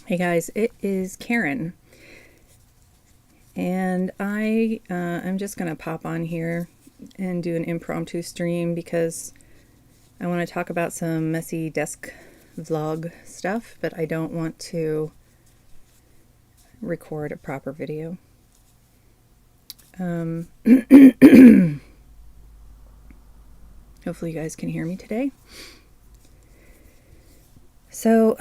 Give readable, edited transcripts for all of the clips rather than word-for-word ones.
Hey guys, it is Karen, and I'm just gonna pop on here and do an impromptu stream because I want to talk about some messy desk vlog stuff, but I don't want to record a proper video. Hopefully you guys can hear me today. So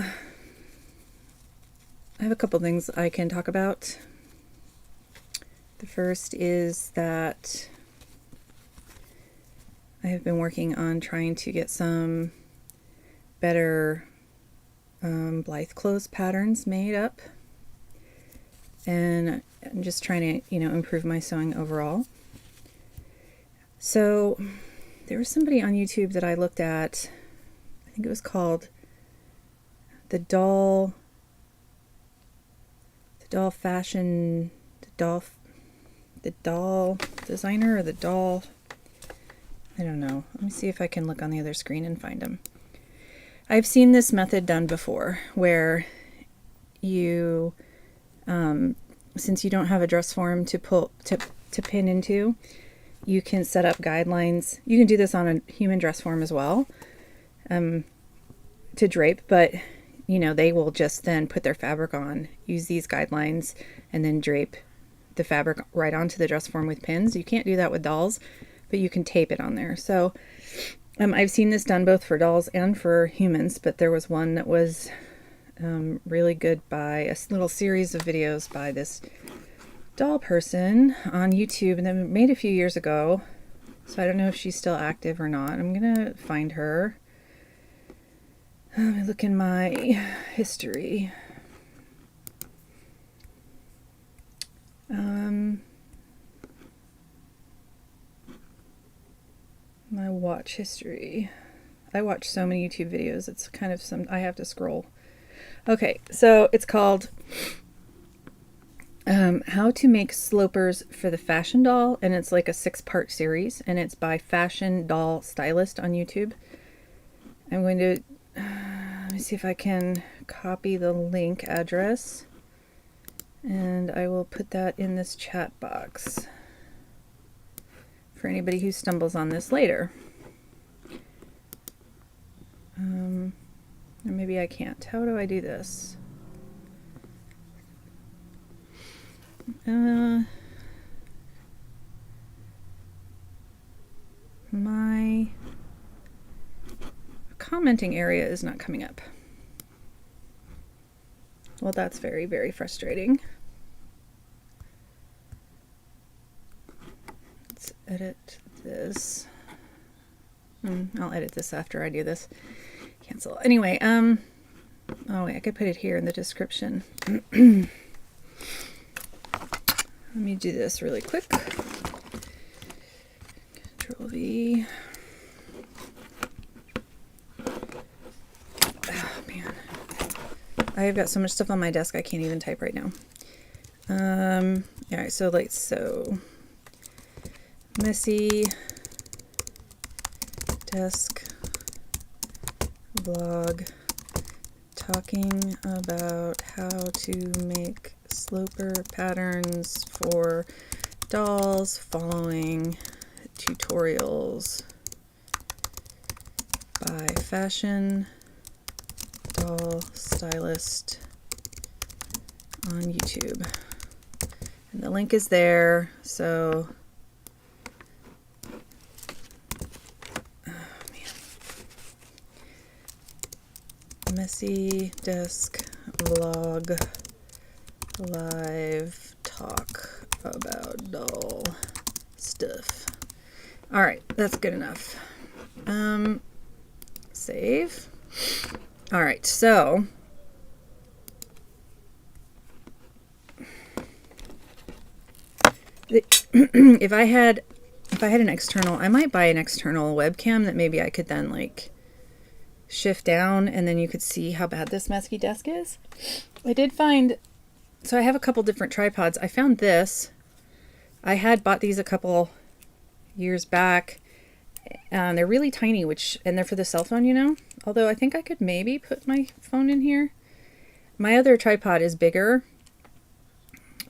I have a couple things I can talk about. The first is that I have been working on trying to get some better Blythe clothes patterns made up, and I'm just trying to, improve my sewing overall. So there was somebody on YouTube that I looked at. I think it was called the doll designer, or the doll, I don't know. Let me see if I can look on the other screen and find them. I've seen this method done before where you, since you don't have a dress form to pin into, you can set up guidelines. You can do this on a human dress form as well, to drape, but they will just then put their fabric on, use these guidelines, and then drape the fabric right onto the dress form with pins. You can't do that with dolls, but you can tape it on there. So I've seen this done both for dolls and for humans, but there was one that was really good by a little series of videos by this doll person on YouTube, and then made a few years ago. So I don't know if she's still active or not. I'm gonna find her. Let me look in my history. My watch history. I watch so many YouTube videos. It's kind of I have to scroll. Okay, so it's called How to Make Slopers for the Fashion Doll, and it's like a 6-part series, and it's by Fashion Doll Stylist on YouTube. I'm going to let me see if I can copy the link address, and I will put that in this chat box for anybody who stumbles on this later. Or maybe I can't. How do I do this? My commenting area is not coming up. Well, that's very, very frustrating. Let's edit this. I'll edit this after I do this. Cancel. Anyway, oh wait, I could put it here in the description. Let me do this really quick. Control V. Oh man, I've got so much stuff on my desk I can't even type right now. All right, so messy desk vlog talking about how to make sloper patterns for dolls following tutorials by Fashion Doll Stylist on YouTube. And the link is there, so messy desk vlog live talk about doll stuff. All right, that's good enough. Save. All right, so if I had an external, I might buy an external webcam that maybe I could then like shift down, and then you could see how bad this messy desk is. I did find, so I have a couple different tripods. I found this. I had bought these a couple years back. They're really tiny, and they're for the cell phone, although I think I could maybe put my phone in here. My other tripod is bigger,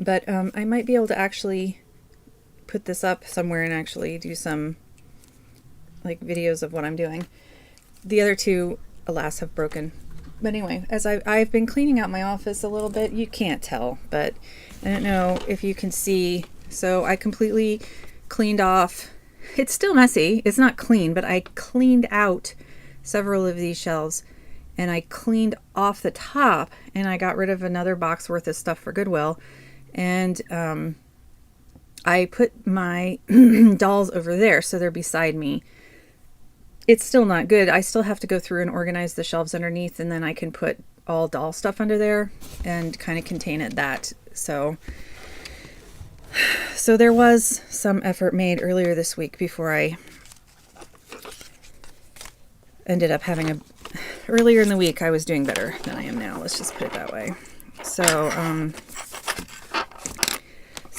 but I might be able to actually put this up somewhere and actually do some like videos of what I'm doing. The other two, alas, have broken. But anyway, as I've been cleaning out my office a little bit, you can't tell, but I don't know if you can see. So I completely cleaned off. It's still messy. It's not clean, but I cleaned out several of these shelves, and I cleaned off the top, and I got rid of another box worth of stuff for Goodwill. And I put my dolls over there, so they're beside me. It's still not good. I still have to go through and organize the shelves underneath, and then I can put all doll stuff under there and kind of contain it that. So there was some effort made earlier this week before I ended up having a... Earlier in the week, I was doing better than I am now. Let's just put it that way. So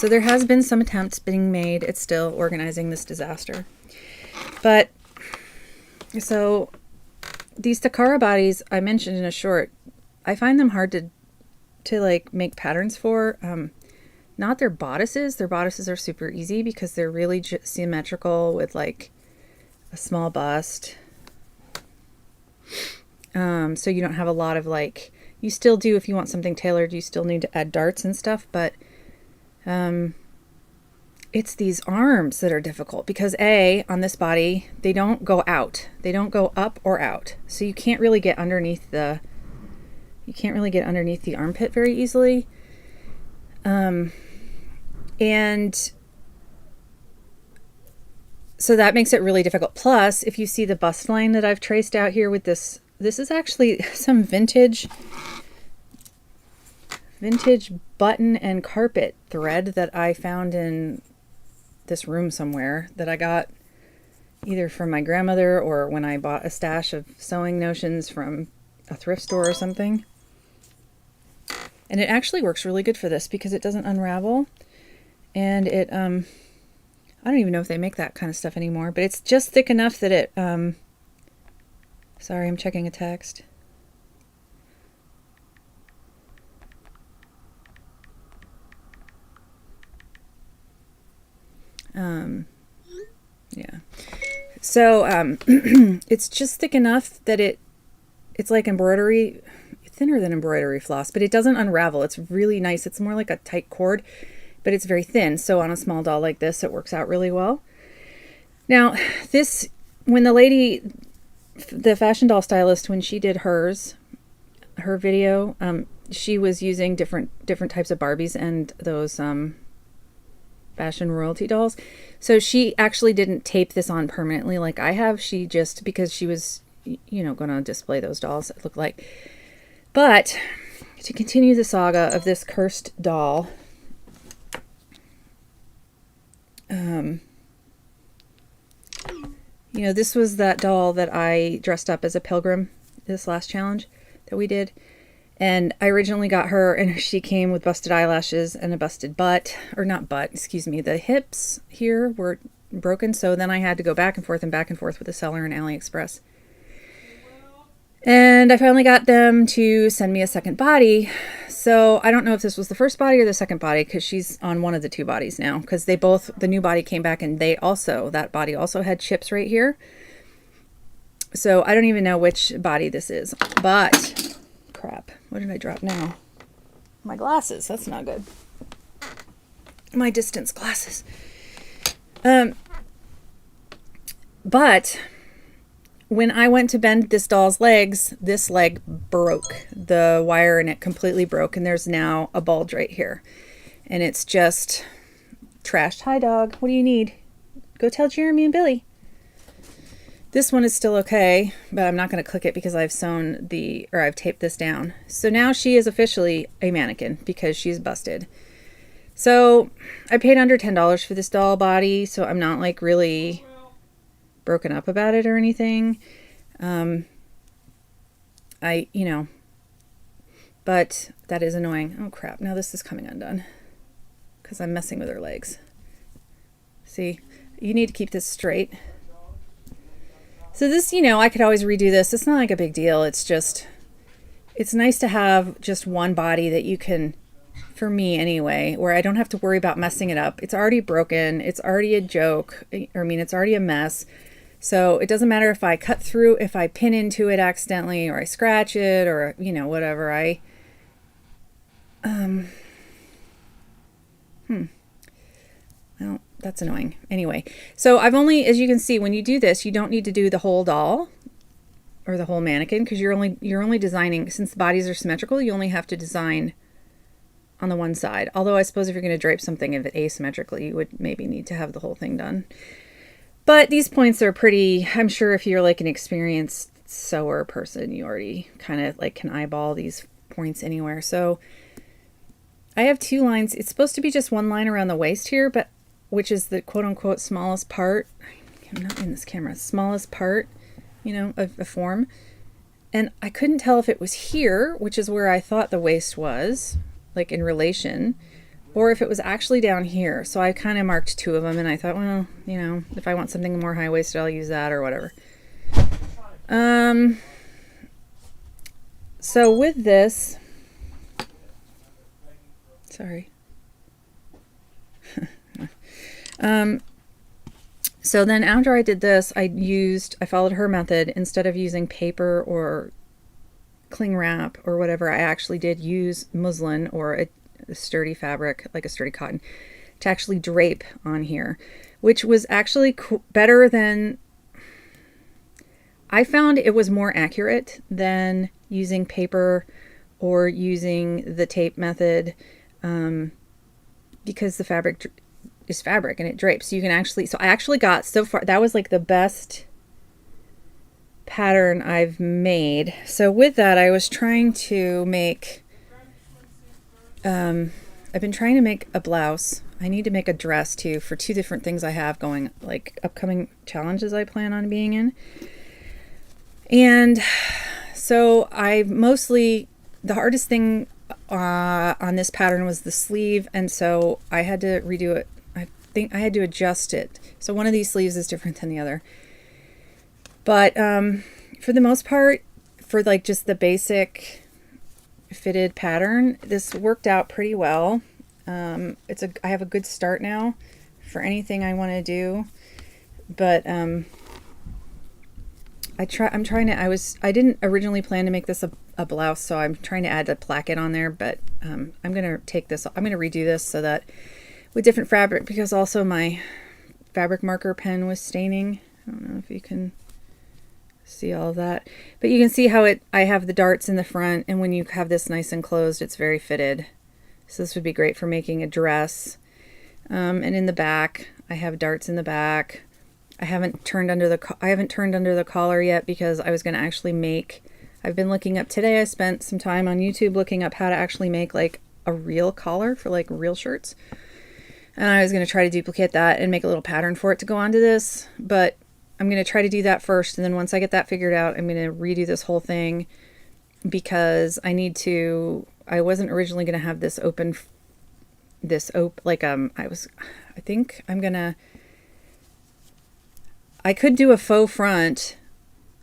there has been some attempts being made at still organizing this disaster. But, so these Takara bodies I mentioned in a short, I find them hard to like make patterns for. Not their bodices. Their bodices are super easy because they're really symmetrical with like a small bust. So you don't have a lot of like, you still do, if you want something tailored, you still need to add darts and stuff, but it's these arms that are difficult because on this body, they don't go out. They don't go up or out. So you can't really get underneath the armpit very easily. And so that makes it really difficult. Plus, if you see the bust line that I've traced out here with this is actually some vintage button and carpet thread that I found in this room somewhere that I got either from my grandmother or when I bought a stash of sewing notions from a thrift store or something. And it actually works really good for this because it doesn't unravel, and it I don't even know if they make that kind of stuff anymore, but it's just thick enough that it sorry, I'm checking a text. Yeah. So it's just thick enough that it's like embroidery, thinner than embroidery floss, but it doesn't unravel. It's really nice. It's more like a tight cord, but it's very thin. So on a small doll like this, it works out really well. Now, when the lady, the Fashion Doll Stylist, when she did her video, she was using different types of Barbies and those fashion royalty dolls. So she actually didn't tape this on permanently like I have. She just, because she was, going to display those dolls, it looked like. But to continue the saga of this cursed doll, this was that doll that I dressed up as a pilgrim this last challenge that we did. And I originally got her, and she came with busted eyelashes and a busted butt, or not butt, excuse me. The hips here were broken, so then I had to go back and forth with the seller in AliExpress. And I finally got them to send me a second body. So I don't know if this was the first body or the second body, because she's on one of the two bodies now, because the new body came back, and that body also had chips right here. So I don't even know which body this is, but crap. What did I drop now? My glasses. That's not good. My distance glasses. But when I went to bend this doll's legs, this leg broke. The wire in it completely broke, and there's now a bulge right here. And it's just trashed. Hi, dog. What do you need? Go tell Jeremy and Billy. This one is still okay, but I'm not going to click it because I've I've taped this down. So now she is officially a mannequin because she's busted. So I paid under $10 for this doll body, so I'm not like really broken up about it or anything. But that is annoying. Oh crap, now this is coming undone because I'm messing with her legs. See, you need to keep this straight. So this, I could always redo this. It's not like a big deal. It's just, it's nice to have just one body that you can, for me anyway, where I don't have to worry about messing it up. It's already broken. It's already a joke. I mean, it's already a mess. So it doesn't matter if I cut through, if I pin into it accidentally, or I scratch it, or, you know, whatever. Well, that's annoying. Anyway, so I've only, as you can see, when you do this, you don't need to do the whole doll or the whole mannequin, because you're only designing, since the bodies are symmetrical, you only have to design on the one side. Although I suppose if you're going to drape something of it asymmetrically, you would maybe need to have the whole thing done. But these points are pretty, I'm sure if you're like an experienced sewer person, you already kind of like can eyeball these points anywhere. So I have 2 lines. It's supposed to be just 1 line around the waist here, but which is the quote unquote smallest part. I'm not in this camera. Smallest part, you know, of a form. And I couldn't tell if it was here, which is where I thought the waist was, like in relation, or if it was actually down here. So I kind of marked 2 of them, and I thought, well, you know, if I want something more high-waisted, I'll use that or whatever. So with this, sorry. So then after I did this, I followed her method. Instead of using paper or cling wrap or whatever, I actually did use muslin or a sturdy fabric, like a sturdy cotton, to actually drape on here, which was actually better than, I found it was more accurate than using paper or using the tape method, because the fabric is fabric and it drapes. So you can actually, so I actually got, so far, that was like the best pattern I've made. So with that, I was trying to make, I've been trying to make a blouse. I need to make a dress too for 2 different things I have going, like upcoming challenges I plan on being in. And so I mostly, the hardest thing on this pattern was the sleeve, and so I had to redo it. I think I had to adjust it. So one of these sleeves is different than the other. But for the most part, for like just the basic fitted pattern, this worked out pretty well. I have a good start now for anything I want to do. But I didn't originally plan to make this a blouse, so I'm trying to add a placket on there, but I'm going to redo this so that with different fabric, because also my fabric marker pen was staining. I don't know if you can see all of that, but you can see how I have the darts in the front, and when you have this nice and closed, it's very fitted. So this would be great for making a dress. And in the back, I have darts in the back. I haven't turned under the collar yet, because I was going to actually make, I've been looking up today, I spent some time on YouTube looking up how to actually make like a real collar for like real shirts. And I was going to try to duplicate that and make a little pattern for it to go onto this, but I'm going to try to do that first. And then once I get that figured out, I'm going to redo this whole thing, because I wasn't originally going to have this open, I could do a faux front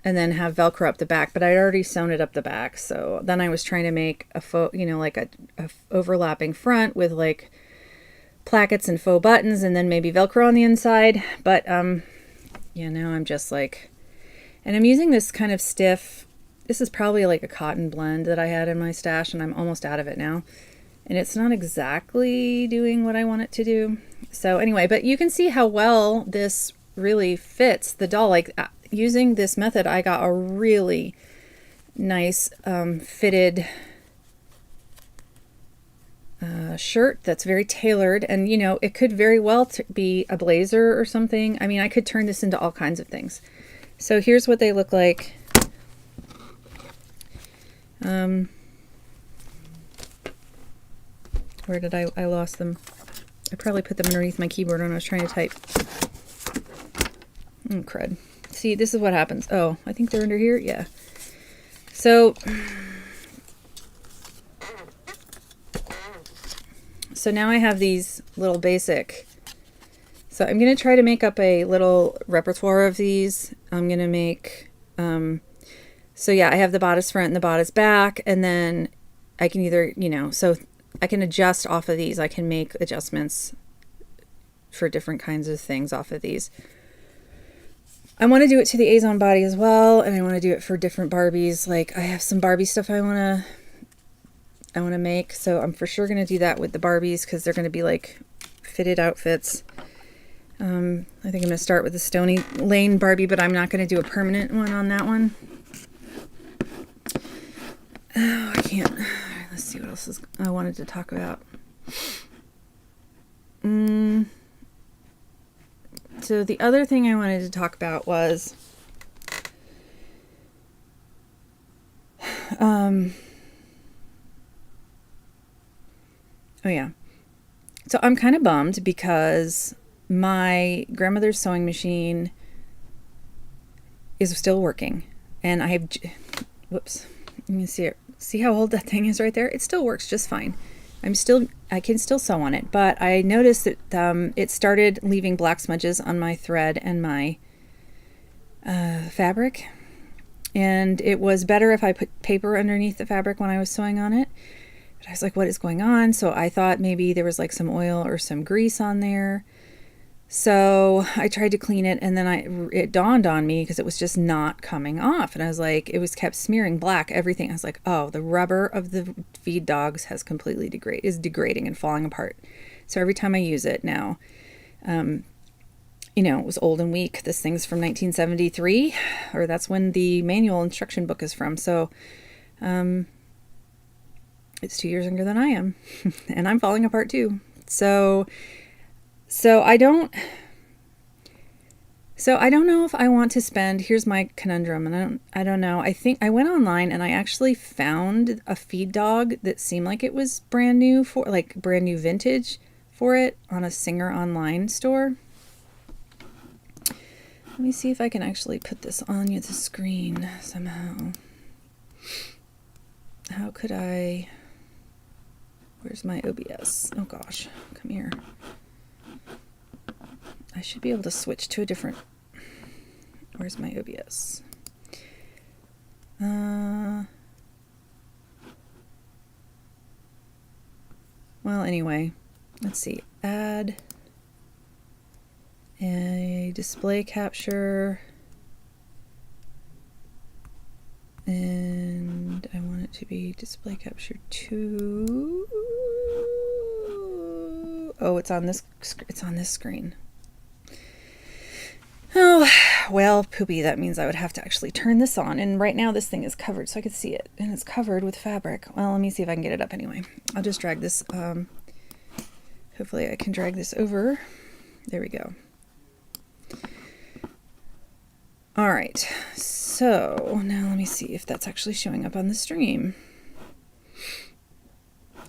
and then have Velcro up the back, but I'd already sewn it up the back. So then I was trying to make a faux, like a overlapping front with like plackets and faux buttons, and then maybe Velcro on the inside. But yeah, now I'm just like, and I'm using this kind of stiff, this is probably like a cotton blend that I had in my stash, and I'm almost out of it now. And it's not exactly doing what I want it to do. So anyway, but you can see how well this really fits the doll. Like using this method, I got a really nice fitted shirt that's very tailored, and you know, it could very well be a blazer or something. I mean, I could turn this into all kinds of things. So here's what they look like. Where did I lost them? I probably put them underneath my keyboard when I was trying to type. Crud. See, this is what happens. Oh, I think they're under here. Yeah. So now I have these little basic. So I'm going to try to make up a little repertoire of these. I'm going to make So yeah, I have the bodice front and the bodice back, and then I can either, so I can adjust off of these. I can make adjustments for different kinds of things off of these. I want to do it to the Azon body as well, and I want to do it for different Barbies. Like, I have some Barbie stuff I want to make, so I'm for sure going to do that with the Barbies because they're going to be like fitted outfits. I think I'm going to start with the Stony Lane Barbie, but I'm not going to do a permanent one on that one. Oh, I can't. Let's see what else I wanted to talk about. So the other thing I wanted to talk about was oh yeah. So I'm kind of bummed because my grandmother's sewing machine is still working, and I have, whoops, you can see it. See how old that thing is right there? It still works just fine. I can still sew on it, but I noticed that it started leaving black smudges on my thread and my fabric, and it was better if I put paper underneath the fabric when I was sewing on it. But I was like, what is going on? So I thought maybe there was like some oil or some grease on there. So I tried to clean it, and then it dawned on me because it was just not coming off. And I was like, it was kept smearing black, everything. I was like, oh, the rubber of the feed dogs has completely is degrading and falling apart. So every time I use it now, it was old and weak. This thing's from 1973, or that's when the manual instruction book is from. So it's 2 years younger than I am, and I'm falling apart too. So I don't know if I want to spend, here's my conundrum, and I don't know. I think I went online and I actually found a feed dog that seemed like it was brand new vintage for it on a Singer online store. Let me see if I can actually put this on the screen somehow. How could I, where's my OBS? Oh gosh, come here. I should be able to switch to a different, where's my OBS? Well, anyway, let's see, add a display capture, and I want it to be display capture 2. Oh, it's on this screen. Oh, well, poopy. That means I would have to actually turn this on. And right now this thing is covered, so I could see it. And it's covered with fabric. Well, let me see if I can get it up anyway. I'll just drag this. Hopefully I can drag this over. There we go. All right. So now let me see if that's actually showing up on the stream.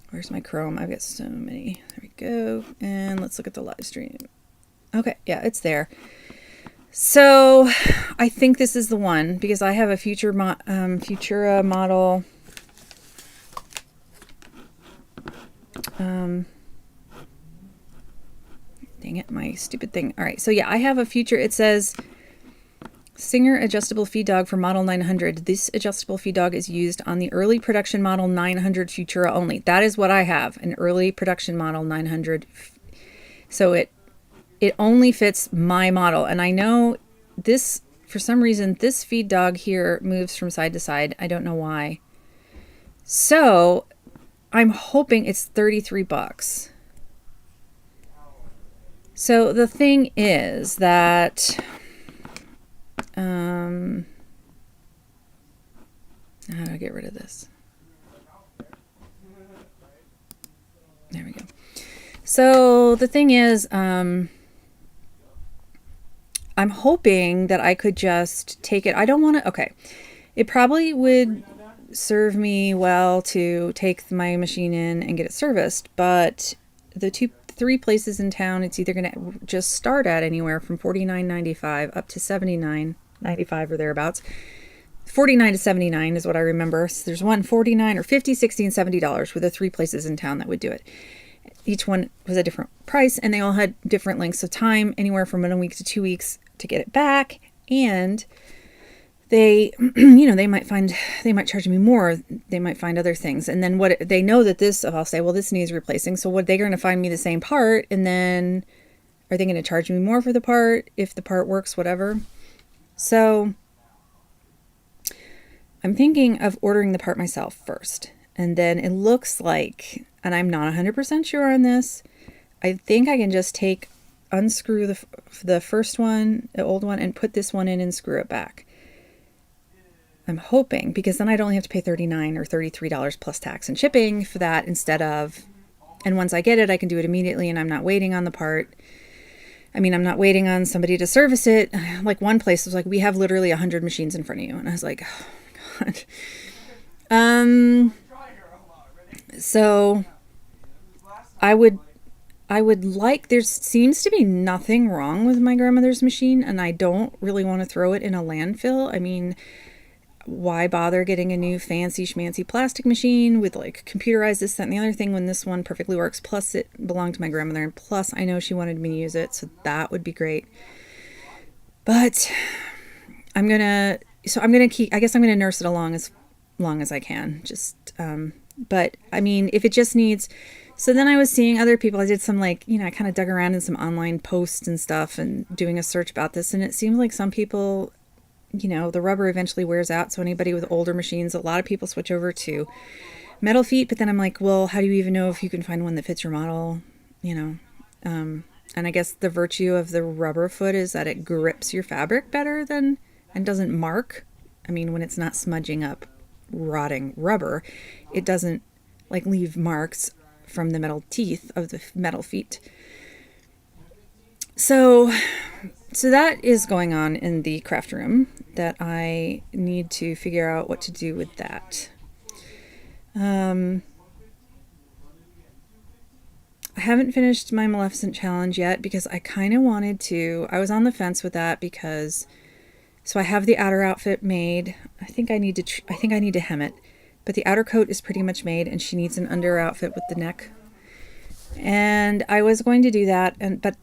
Where's my Chrome? I've got so many. There we go. And let's look at the live stream. Okay. Yeah, it's there. So I think this is the one because I have a Futura model. Dang it, my stupid thing. All right, so yeah, I have a it says Singer adjustable feed dog for model 900. This adjustable feed dog is used on the early production model 900 Futura only. That is what I have, an early production model 900. So it only fits my model. And I know this, for some reason, this feed dog here moves from side to side. I don't know why. So I'm hoping it's $33. So the thing is that, how do I get rid of this? There we go. So the thing is, I'm hoping that I could just take it. I don't want to, okay. It probably would serve me well to take my machine in and get it serviced, but the 3 places in town, it's either going to just start at anywhere from $49.95 up to $79.95 or thereabouts. $49 to $79 is what I remember. So there's one $49 or $50, $60, and $70 with the 3 places in town that would do it. Each one was a different price, and they all had different lengths of time, anywhere from 1 week to 2 weeks to get it back. And they, they might charge me more. They might find other things. And then what they know that this, I'll say, well, this needs replacing. So what, they're going to find me the same part. And then are they going to charge me more for the part if the part works, whatever? So I'm thinking of ordering the part myself first. And then it looks like, and I'm not 100% sure on this, I think I can just unscrew the first one, the old one, and put this one in and screw it back. I'm hoping, because then I don't have to pay $39 or $33 plus tax and shipping for that instead of, and once I get it, I can do it immediately and I'm not waiting on the part. I mean, I'm not waiting on somebody to service it. Like one place was like, we have literally 100 machines in front of you. And I was like, oh my God. So I would like, there seems to be nothing wrong with my grandmother's machine and I don't really want to throw it in a landfill. I mean, why bother getting a new fancy schmancy plastic machine with like computerized this, that, and the other thing when this one perfectly works? Plus it belonged to my grandmother and plus I know she wanted me to use it, so that would be great. But I'm gonna nurse it along as long as I can. But I mean, if it just needs, so then I was seeing other people, I did some I kind of dug around in some online posts and stuff and doing a search about this, and it seems like some people, the rubber eventually wears out. So anybody with older machines, a lot of people switch over to metal feet. But then I'm like, well, how do you even know if you can find one that fits your model? And I guess the virtue of the rubber foot is that it grips your fabric better and doesn't mark. I mean, when it's not smudging up rotting rubber, it doesn't leave marks from the metal teeth of the metal feet. So that is going on in the craft room that I need to figure out what to do with that. I haven't finished my Maleficent challenge yet because I kind of wanted to. I was on the fence with that because, so I have the outer outfit made. I think I need to hem it, but the outer coat is pretty much made and she needs an under outfit with the neck. And I was going to do that, but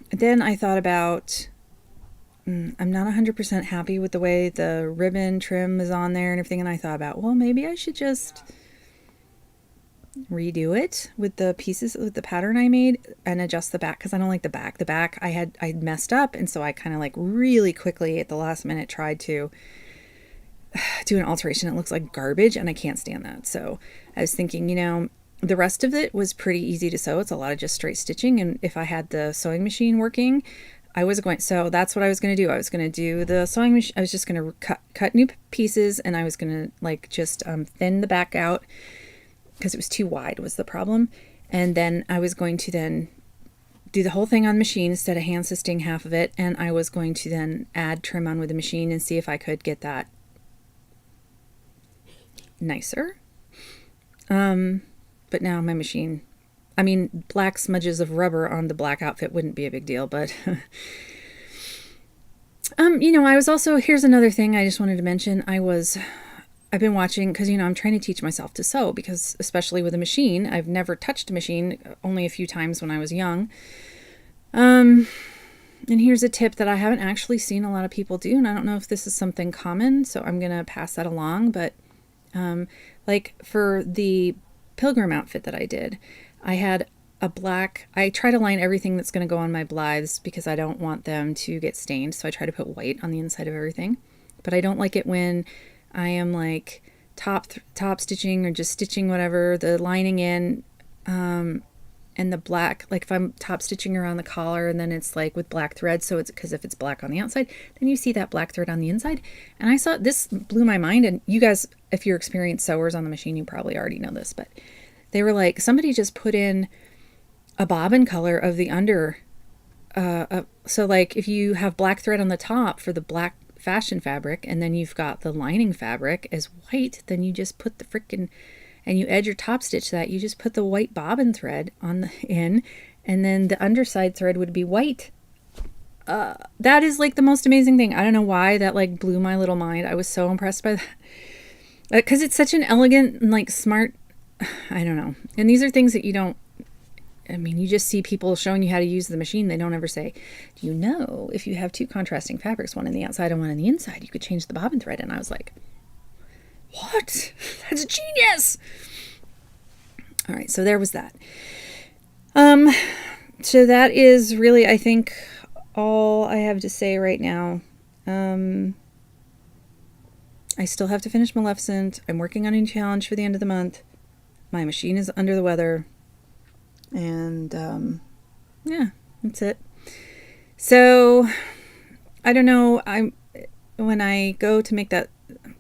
then I thought about, I'm not 100% happy with the way the ribbon trim is on there and everything. And I thought about, well, maybe I should just redo it with the pieces, with the pattern I made and adjust the back. Cause I don't like the back. The back I messed up. And so I kind of really quickly at the last minute tried to do an alteration. It looks like garbage and I can't stand that. So I was thinking, the rest of it was pretty easy to sew. It's a lot of just straight stitching. And if I had the sewing machine working, so that's what I was going to do. I was going to do the sewing machine. I was just going to cut new pieces and I was going to just thin the back out because it was too wide was the problem. And then I was going to then do the whole thing on machine instead of hand assisting half of it. And I was going to then add trim on with the machine and see if I could get that nicer. But now my machine, I mean, black smudges of rubber on the black outfit wouldn't be a big deal, but, I was also, here's another thing I just wanted to mention. I've been watching, cause I'm trying to teach myself to sew because especially with a machine, I've never touched a machine, only a few times when I was young. And here's a tip that I haven't actually seen a lot of people do. And I don't know if this is something common, so I'm going to pass that along, but, for the pilgrim outfit that I did, I had I try to line everything that's going to go on my blythes because I don't want them to get stained. So I try to put white on the inside of everything, but I don't like it when I am top stitching or just stitching whatever, the lining in, and the black, if I'm top stitching around the collar and then it's with black thread. So it's because if it's black on the outside, then you see that black thread on the inside. And I saw this blew my mind. And you guys, if you're experienced sewers on the machine, you probably already know this, but they were somebody just put in a bobbin color of the under. So if you have black thread on the top for the black fashion fabric, and then you've got the lining fabric as white, then you just put and you edge your top stitch that, you just put the white bobbin thread in, and then the underside thread would be white. That is the most amazing thing. I don't know why that blew my little mind. I was so impressed by that. Because it's such an elegant and smart, I don't know. And these are things that you don't, I mean, you just see people showing you how to use the machine. They don't ever say, do you know, if you have two contrasting fabrics, one on the outside and one on the inside, you could change the bobbin thread. And I was like, what? That's genius. All right, so there was that. So that is really, I think, all I have to say right now. I still have to finish Maleficent. I'm working on a challenge for the end of the month. My machine is under the weather. And yeah, that's it. So I don't know. When I go to make that,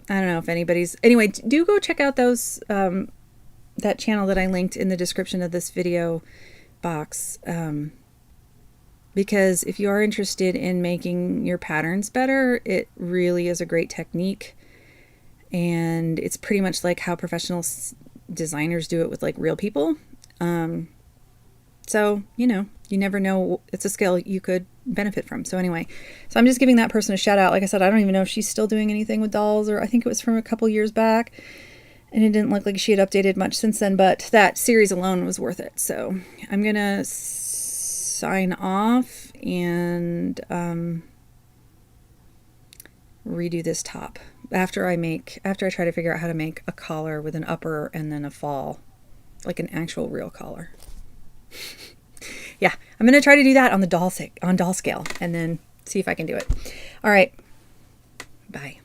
I don't know if anybody's, anyway, do go check out those that channel that I linked in the description of this video box, because if you are interested in making your patterns better, it really is a great technique. And it's pretty much like how professional designers do it with like real people. So, you know, you never know. It's a skill you could benefit from. So anyway, so I'm just giving that person a shout out. Like I said, I don't even know if she's still doing anything with dolls, or I think it was from a couple years back, and it didn't look like she had updated much since then, but that series alone was worth it. So I'm going to sign off and redo this top after I try to figure out how to make a collar with an upper and then a fall, like an actual real collar. Yeah, I'm going to try to do that on the doll scale and then see if I can do it. All right. Bye.